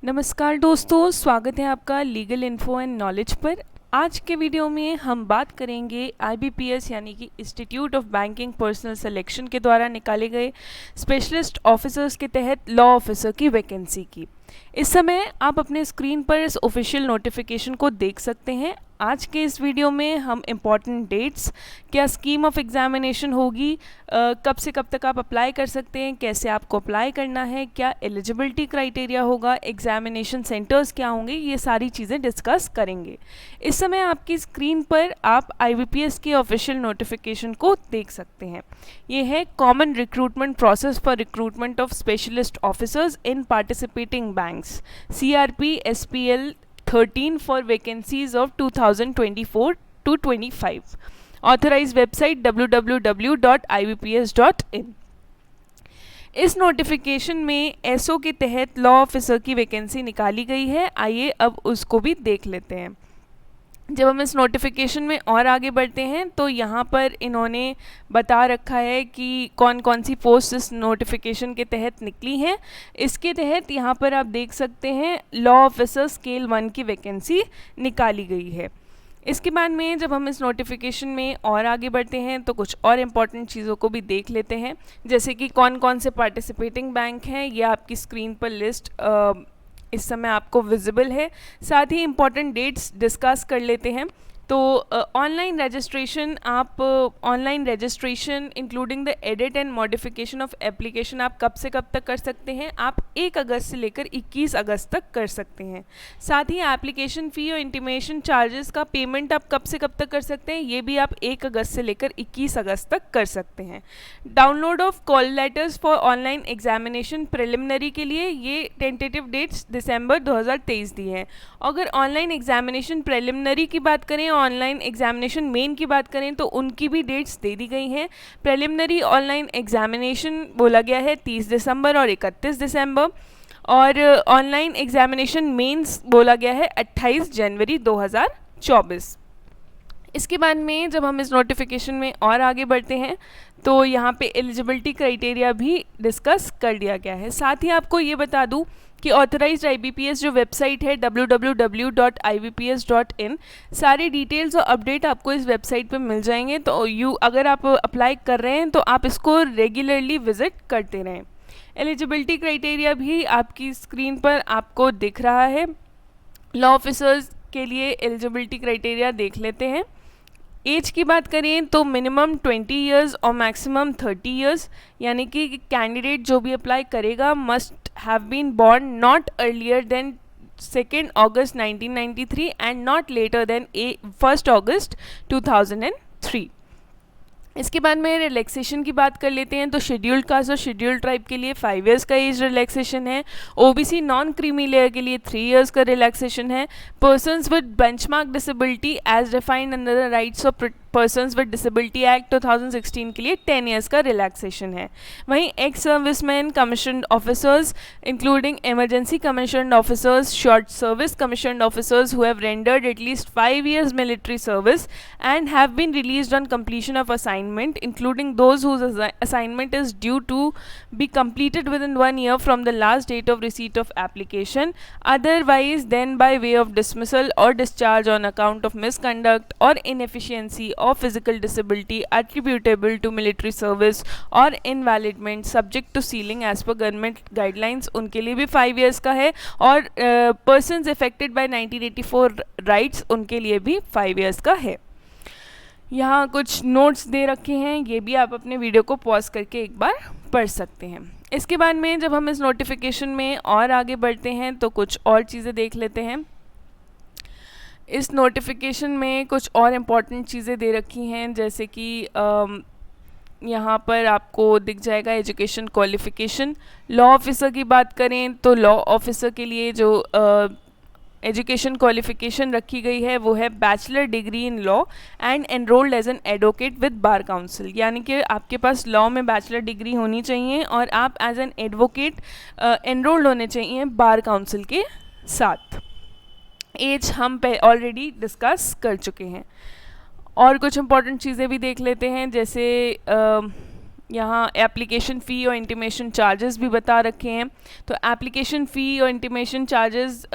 नमस्कार दोस्तों, स्वागत है आपका लीगल इन्फो एंड नॉलेज पर। आज के वीडियो में हम बात करेंगे IBPS यानी कि institute of banking personal selection के द्वारा निकाले गए स्पेशलिस्ट ऑफिसर्स के तहत लॉ ऑफिसर की वैकेंसी की। इस समय आप अपने स्क्रीन पर इस ऑफिशियल नोटिफिकेशन को देख सकते हैं। आज के इस वीडियो में हम इम्पॉर्टेंट डेट्स, क्या स्कीम ऑफ एग्जामिनेशन होगी, कब से कब तक आप अप्लाई कर सकते हैं, कैसे आपको अप्लाई करना है, क्या एलिजिबिलिटी क्राइटेरिया होगा, एग्जामिनेशन सेंटर्स क्या होंगे, ये सारी चीज़ें डिस्कस करेंगे। इस समय आपकी स्क्रीन पर आप IBPS के ऑफिशियल नोटिफिकेशन को देख सकते हैं। ये है common recruitment process for recruitment of specialist officers in participating banks, CRP SPL 13 for vacancies of 2024 to 25. Authorized website www.ibps.in। इस नोटिफिकेशन में एसओ के तहत लॉ ऑफिसर की वैकेंसी निकाली गई है। आइए अब उसको भी देख लेते हैं। जब हम इस नोटिफिकेशन में और आगे बढ़ते हैं तो यहाँ पर इन्होंने बता रखा है कि कौन कौन सी पोस्ट इस नोटिफिकेशन के तहत निकली हैं। इसके तहत यहाँ पर आप देख सकते हैं लॉ ऑफिसर स्केल 1 की वैकेंसी निकाली गई है। इसके बाद में जब हम इस नोटिफिकेशन में और आगे बढ़ते हैं तो कुछ और इम्पॉर्टेंट चीज़ों को भी देख लेते हैं, जैसे कि कौन कौन से पार्टिसिपेटिंग बैंक हैं। ये आपकी स्क्रीन पर लिस्ट इस समय आपको विजिबल है। साथ ही इम्पॉर्टेंट डेट्स डिस्कस कर लेते हैं। तो ऑनलाइन रजिस्ट्रेशन, आप online registration including the edit and modification of application आप कब से कब तक कर सकते हैं? आप 1 अगस्त से लेकर 21 अगस्त तक कर सकते हैं। साथ ही एप्लीकेशन फ़ी और इंटीमेशन चार्जेस का पेमेंट आप कब से कब तक कर सकते हैं? ये भी आप 1 अगस्त से लेकर 21 अगस्त तक कर सकते हैं। Download of call letters for online examination preliminary के लिए ये टेंटेटिव डेट्स दिसंबर 2023 दी हैं। अगर ऑनलाइन एग्जामिनेशन प्रिलिमिनरी की बात करें, ऑनलाइन एग्जामिनेशन मेन की बात करें तो उनकी भी डेट्स दे दी गई हैं। प्रिलिमिनरी ऑनलाइन एग्जामिनेशन बोला गया है 30 दिसंबर और 31 दिसंबर, और ऑनलाइन एग्जामिनेशन मेंस बोला गया है 28 जनवरी 2024। इसके बाद में जब हम इस नोटिफिकेशन में और आगे बढ़ते हैं तो यहाँ पे एलिजिबिलिटी क्राइटेरिया भी डिस्कस कर दिया गया है। साथ ही आपको ये बता दूँ कि ऑथराइज्ड IBPS जो वेबसाइट है www.ibps.in, सारे डिटेल्स और अपडेट आपको इस वेबसाइट पे मिल जाएंगे। तो अगर आप अप्लाई कर रहे हैं तो आप इसको रेगुलरली विजिट करते रहें। एलिजिबिलिटी क्राइटेरिया भी आपकी स्क्रीन पर आपको दिख रहा है। लॉ ऑफिसर्स के लिए एलिजिबिलिटी क्राइटेरिया देख लेते हैं। एज की बात करें तो मिनिमम 20 इयर्स और मैक्सिमम 30 इयर्स, यानी कि कैंडिडेट जो भी अप्लाई करेगा must have been born not earlier than 2 August 1993 and not later than 1 August 2003। इसके बाद में रिलैक्सेशन की बात कर लेते हैं। तो शेड्यूल्ड कास्ट और शेड्यूल्ड ट्राइब के लिए 5 इयर्स का एज रिलैक्सेशन है। OBC नॉन क्रीमी लेयर के लिए 3 इयर्स का रिलैक्सेशन है। Persons with benchmark disability as defined under the rights of persons with disability act 2016 के लिए 10 इयर्स का रिलैक्सेशन है। वहीं ex serviceman commissioned officers including emergency commissioned officers, short service commissioned officers who have rendered at least 5 years military service and have been released on completion of assignment, including those whose assignment is due to be completed within 1 year from the last date of receipt of application, otherwise then by way of dismissal or discharge on account of misconduct or inefficiency or physical disability attributable to military service or invalidment subject to sealing as per government guidelines, उनके लिए भी 5 years का है। और persons affected by 1984 rights उनके लिए भी 5 years का है। यहाँ कुछ नोट्स दे रखे हैं, ये भी आप अपने वीडियो को पॉज करके एक बार पढ़ सकते हैं। इसके बाद में जब हम इस नोटिफिकेशन में और आगे बढ़ते हैं तो कुछ और चीज़ें देख लेते हैं। इस नोटिफिकेशन में कुछ और इम्पॉर्टेंट चीज़ें दे रखी हैं, जैसे कि यहाँ पर आपको दिख जाएगा एजुकेशन क्वालिफ़िकेशन। लॉ ऑफिसर की बात करें तो लॉ ऑफिसर के लिए जो एजुकेशन क्वालिफ़िकेशन रखी गई है वो है bachelor degree in law and enrolled as an advocate with bar council, यानी कि आपके पास लॉ में बैचलर डिग्री होनी चाहिए और आप एज एन एडवोकेट एनरोल्ड होने चाहिए बार काउंसिल के साथ। एज हम ऑलरेडी डिस्कस कर चुके हैं। और कुछ इम्पॉर्टेंट चीज़ें भी देख लेते हैं, जैसे यहाँ एप्लीकेशन फ़ी और इंटीमेशन चार्जेस भी बता रखे हैं। तो एप्लीकेशन फ़ी और इंटीमेशन चार्जेस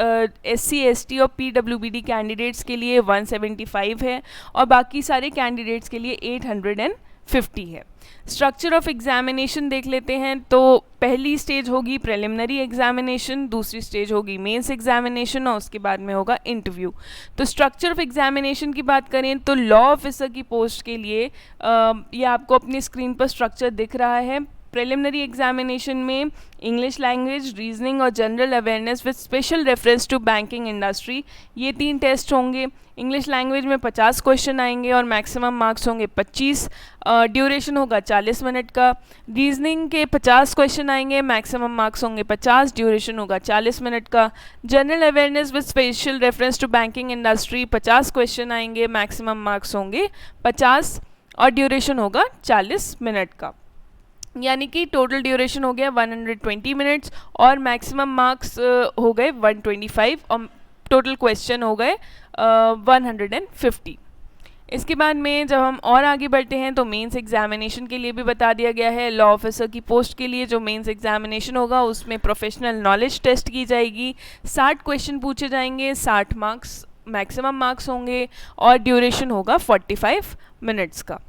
SC ST और PWBD कैंडिडेट्स के लिए 175 है और बाकी सारे कैंडिडेट्स के लिए 850 है। स्ट्रक्चर ऑफ एग्जामिनेशन देख लेते हैं। तो पहली स्टेज होगी प्रिलिमिनरी एग्जामिनेशन, दूसरी स्टेज होगी मेंस एग्जामिनेशन और उसके बाद में होगा इंटरव्यू। तो स्ट्रक्चर ऑफ एग्जामिनेशन की बात करें तो लॉ ऑफिसर की पोस्ट के लिए ये आपको अपनी स्क्रीन पर स्ट्रक्चर दिख रहा है। प्रिलिमिनरी एग्जामिनेशन में इंग्लिश लैंग्वेज, रीजनिंग और general awareness with special reference to banking industry, ये 3 टेस्ट होंगे। इंग्लिश लैंग्वेज में 50 क्वेश्चन आएंगे और मैक्सिमम मार्क्स होंगे 25। ड्यूरेशन होगा 40 मिनट का। रीजनिंग के 50 क्वेश्चन आएंगे, मैक्सिमम मार्क्स होंगे 50, ड्यूरेशन होगा 40 मिनट का। General awareness with special reference to banking industry 50 question आएंगे, मैक्सिमम मार्क्स होंगे 50 और ड्यूरेशन होगा 40 मिनट का। यानी कि टोटल ड्यूरेशन हो गया 120 मिनट्स और मैक्सिमम मार्क्स हो गए 125 और टोटल क्वेश्चन हो गए 150। इसके बाद में जब हम और आगे बढ़ते हैं तो मेंस एग्जामिनेशन के लिए भी बता दिया गया है। लॉ ऑफिसर की पोस्ट के लिए जो मेंस एग्जामिनेशन होगा उसमें प्रोफेशनल नॉलेज टेस्ट की जाएगी। 60 क्वेश्चन पूछे जाएंगे, 60 मार्क्स मैक्सिमम मार्क्स होंगे और ड्यूरेशन होगा 45 मिनट्स का।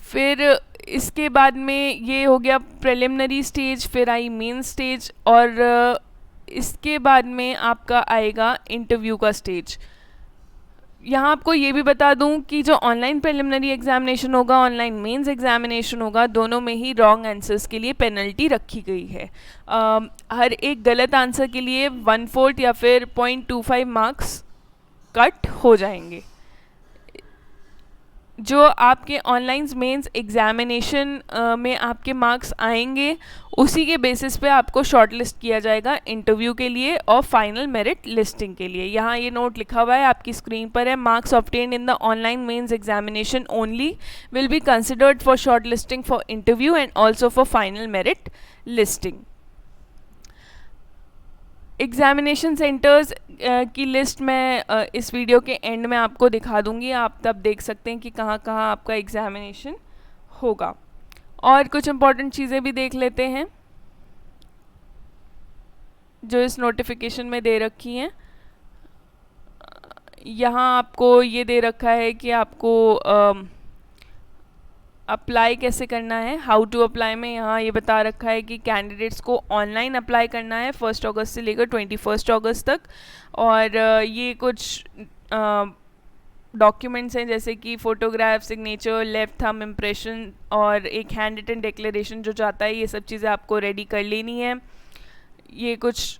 फिर इसके बाद में ये हो गया प्रिलिमिनरी स्टेज, फिर आई मेन स्टेज और इसके बाद में आपका आएगा इंटरव्यू का स्टेज। यहाँ आपको ये भी बता दूँ कि जो ऑनलाइन प्रिलिमिनरी एग्जामिनेशन होगा, ऑनलाइन मेंस एग्जामिनेशन होगा, दोनों में ही रॉन्ग आंसर्स के लिए पेनल्टी रखी गई है। हर एक गलत आंसर के लिए 1/4 या फिर 0.25 मार्क्स कट हो जाएंगे। जो आपके ऑनलाइन मेंस एग्जामिनेशन में आपके मार्क्स आएंगे उसी के बेसिस पे आपको शॉर्ट लिस्ट किया जाएगा इंटरव्यू के लिए और फाइनल मेरिट लिस्टिंग के लिए। यहाँ ये नोट लिखा हुआ है, आपकी स्क्रीन पर है। Marks obtained in the online mains examination only will be considered for short listing for interview and also for final merit listing. Examination centres की लिस्ट मैं इस वीडियो के एंड में आपको दिखा दूंगी, आप तब देख सकते हैं कि कहाँ कहाँ आपका एग्जामिनेशन होगा। और कुछ इम्पॉर्टेंट चीज़ें भी देख लेते हैं जो इस नोटिफिकेशन में दे रखी हैं। यहाँ आपको ये दे रखा है कि आपको अप्लाई कैसे करना है। हाउ टू अप्लाई में यहाँ ये बता रखा है कि कैंडिडेट्स को ऑनलाइन अप्लाई करना है 1 अगस्त से लेकर 21 अगस्त तक। और ये कुछ डॉक्यूमेंट्स हैं जैसे कि photograph, signature, left thumb impression और एक हैंड रिटन डिक्लेरेशन जो चाहता है, ये सब चीज़ें आपको रेडी कर लेनी है। ये कुछ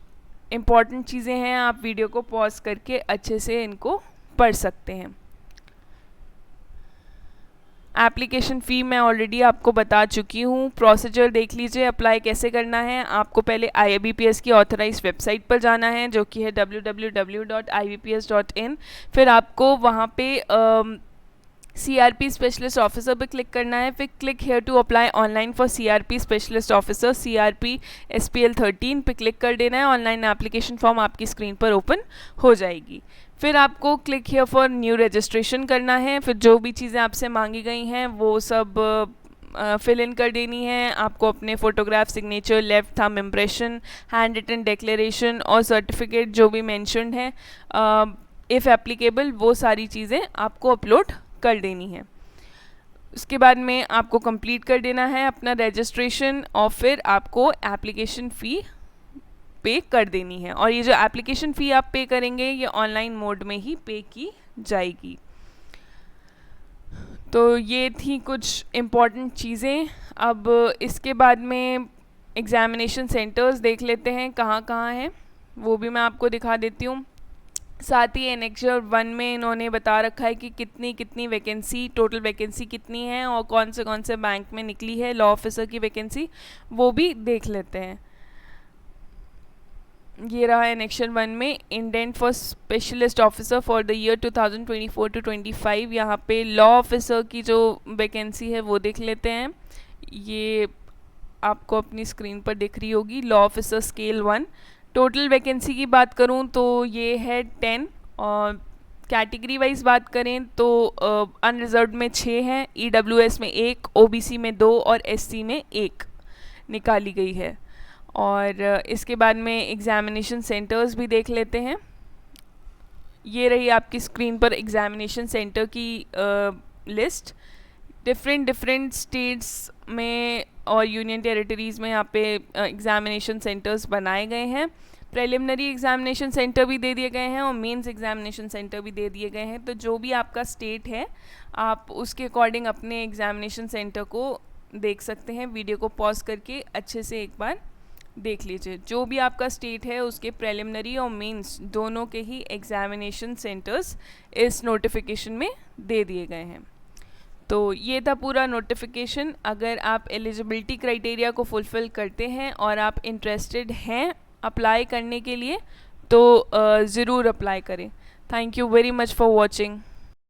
इम्पॉर्टेंट चीज़ें हैं, आप वीडियो को पॉज करके अच्छे से इनको पढ़ सकते हैं। एप्लीकेशन फ़ी मैं ऑलरेडी आपको बता चुकी हूँ। प्रोसीजर देख लीजिए, अप्लाई कैसे करना है। आपको पहले IIBPS की ऑथराइज वेबसाइट पर जाना है जो कि है www.ibps.in। फिर आपको वहाँ पे CRP स्पेशलिस्ट ऑफिसर पे क्लिक करना है। फिर click here to apply online for CRP specialist officer CRP SPL 13 पे क्लिक कर देना है। ऑनलाइन एप्लीकेशन फॉर्म आपकी स्क्रीन पर ओपन हो जाएगी। फिर आपको click here for new registration करना है। फिर जो भी चीज़ें आपसे मांगी गई हैं वो सब फिल इन कर देनी है। आपको अपने photograph, signature, left thumb impression, hand written declaration और सर्टिफिकेट जो भी मेंशन्ड है इफ़ एप्लीकेबल, वो सारी चीज़ें आपको अपलोड कर देनी है। उसके बाद में आपको कंप्लीट कर देना है अपना रजिस्ट्रेशन और फिर आपको एप्लीकेशन फ़ी पे कर देनी है। और ये जो एप्लीकेशन फ़ी आप पे करेंगे ये ऑनलाइन मोड में ही पे की जाएगी। तो ये थी कुछ इम्पॉर्टेंट चीज़ें। अब इसके बाद में एग्ज़ामिनेशन सेंटर्स देख लेते हैं कहाँ कहाँ हैं, वो भी मैं आपको दिखा देती हूँ। साथ ही एनेक्चर 1 में इन्होंने बता रखा है कि कितनी वैकेंसी, टोटल वैकेंसी कितनी है और कौन से बैंक में निकली है लॉ ऑफिसर की वैकेंसी, वो भी देख लेते हैं। ये रहा एनेक्शन 1 में indent for specialist officer for the year 2024 to 25। यहाँ पे लॉ ऑफिसर की जो वैकेंसी है वो देख लेते हैं। ये आपको अपनी स्क्रीन पर दिख रही होगी, law officer scale 1। Total vacancy की बात करूँ तो ये है 10 और कैटेगरी वाइज बात करें तो अनरिजर्व्ड में 6 हैं, EWS में 1, OBC में 2 और SC में 1 निकाली गई है। और इसके बाद में एग्ज़ामिनेशन सेंटर्स भी देख लेते हैं। ये रही आपकी स्क्रीन पर एग्ज़ामिनेशन सेंटर की लिस्ट। डिफरेंट स्टेट्स में और यूनियन टेरिटरीज़ में यहाँ पे एग्ज़ामिनेशन सेंटर्स बनाए गए हैं। प्रिलिमिनरी एग्ज़ामिनेशन सेंटर भी दे दिए गए हैं और मेंस एग्ज़ामिनेशन सेंटर भी दे दिए गए हैं। तो जो भी आपका स्टेट है आप उसके अकॉर्डिंग अपने एग्ज़ामिनेशन सेंटर को देख सकते हैं। वीडियो को पॉज करके अच्छे से एक बार देख लीजिए। जो भी आपका स्टेट है उसके प्रिलिमिनरी और मेंस दोनों के ही एग्ज़ामिनेशन सेंटर्स इस नोटिफिकेशन में दे दिए गए हैं। तो ये था पूरा नोटिफिकेशन। अगर आप एलिजिबिलिटी क्राइटेरिया को फुलफ़िल करते हैं और आप इंटरेस्टेड हैं अप्लाई करने के लिए तो ज़रूर अप्लाई करें। Thank you very much for watching.